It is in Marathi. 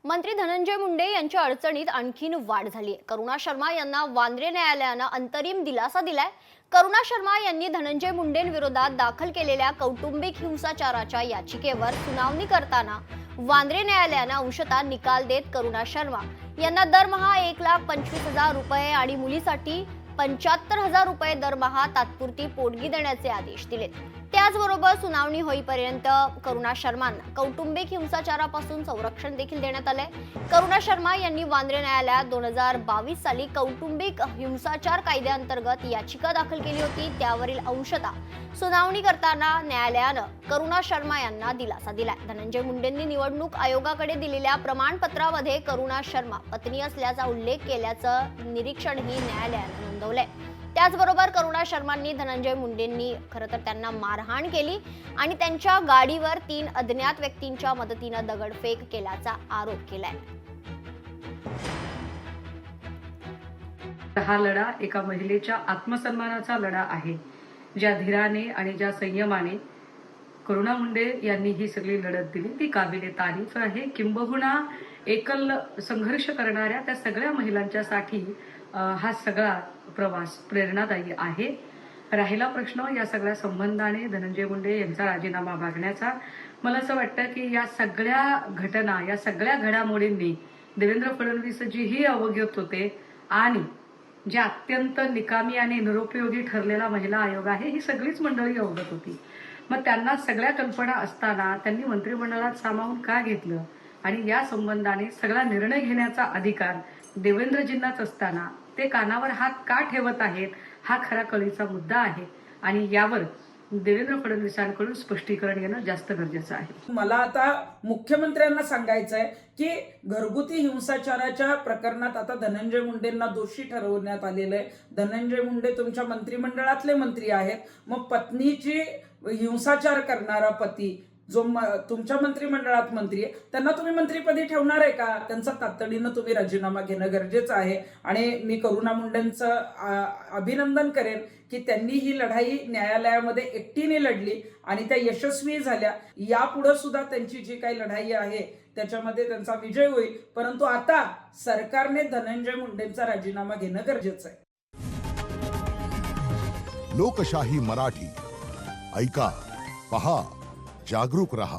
मंत्री धनंजय मुंडे यांच्या अडचणीत आणखीन वाढ झाली आहे। करुणा शर्मा यांना वांद्रे न्यायालयानं अंतरिम दिलासा दिलाय। करुणा शर्मा यांनी धनंजय मुंडेंविरोधात दाखल केलेल्या कौटुंबिक हिंसाचाराच्या याचिकेवर सुनावणी करताना वांद्रे न्यायालयानं अंशतः निकाल देत करुणा शर्मा यांना दरमहा 1,25,000 रुपये आणि मुलीसाठी 75,000 रुपये दरमहा तात्पुरती पोटगी देण्याचे आदेश दिलेत। त्याचबरोबर सुनावणी होईपर्यंत करुणा शर्मांना कौटुंबिक हिंसाचारापासून संरक्षण देखील देण्यात आले। करुणा शर्मा यांनी वांद्रे न्यायालयात 2022 साली कौटुंबिक हिंसाचार कायद्याअंतर्गत याचिका दाखल केली होती। त्यावरील अंशतः सुनावणी करताना न्यायालयानं करुणा शर्मा यांना दिलासा दिलाय। धनंजय मुंडेंनी निवडणूक आयोगाकडे दिलेल्या प्रमाणपत्रामध्ये करुणा शर्मा पत्नी असल्याचा उल्लेख केल्याचं निरीक्षणही न्यायालयानं नोंदवलंय। त्याचबरोबर करुणा शर्मांनी धनंजय मुंडेंनी खरं तर त्यांना मारहाण केली आणि त्यांच्या गाडीवर 3 अज्ञात व्यक्तींच्या मदतीने दगडफेक केल्याचा आरोप केलाय। हा लढा एका महिलेच्या आत्मसन्मानाचा लढा आहे। ज्या धीराने आणि ज्या संयमाने करुणा मुंडे यांनी ही सगळी लढत दिली ती काबिले तारीफ आहे। किंबहुना एकल संघर्ष करणाऱ्या त्या सगळ्या महिलांच्यासाठी हा सगळा प्रवास प्रेरणादायी आहे। राहिला प्रश्न या सगळ्या संबंधाने धनंजय मुंडे यांचा राजीनामा मागण्याचा, मला असं वाटतं की या सगळ्या घटना या सगळ्या घडामोडींनी देवेंद्र फडणवीस जीही अवगत होते आणि जे अत्यंत निकामी आणि निरुपयोगी ठरलेला महिला आयोग आहे ही सगळीच मंडळी अवगत होती। मग त्यांना सगळ्या कल्पना असताना त्यांनी मंत्रिमंडळात सामावून का घेतलं आणि या संबंधाने सगळा निर्णय घेण्याचा अधिकार देवेंद्रजींनाच असताना ते कानावर हात का ठेवत आहेत हा खरा कळीचा मुद्दा आहे आणि यावर देवेंद्र फडणवीसांकडून स्पष्टीकरण येणं जास्त गरजेचं आहे। मला आता मुख्यमंत्र्यांना सांगायचं आहे की घरगुती हिंसाचाराच्या प्रकरणात आता धनंजय मुंडेंना दोषी ठरवण्यात आलेलं आहे। धनंजय मुंडे तुमच्या मंत्रिमंडळातले मंत्री आहेत, मग पत्नीची हिंसाचार करणारा पती जो तुमच्या मंत्रिमंडळात मंत्री आहे त्यांना तुम्ही मंत्रीपदी ठेवणार आहे का? त्यांचा तातडीनं तुम्ही राजीनामा घेणं गरजेचं आहे। आणि मी करुणा मुंडेंचं अभिनंदन करेन की त्यांनी ही लढाई न्यायालयामध्ये एकटीने लढली आणि त्या यशस्वी झाल्या। यापुढे सुद्धा त्यांची जी काही लढाई आहे त्याच्यामध्ये त्यांचा विजय होईल, परंतु आता सरकारने धनंजय मुंडेंचा राजीनामा घेणं गरजेचं आहे। लोकशाही मराठी ऐका, पहा, जागरूक रहा।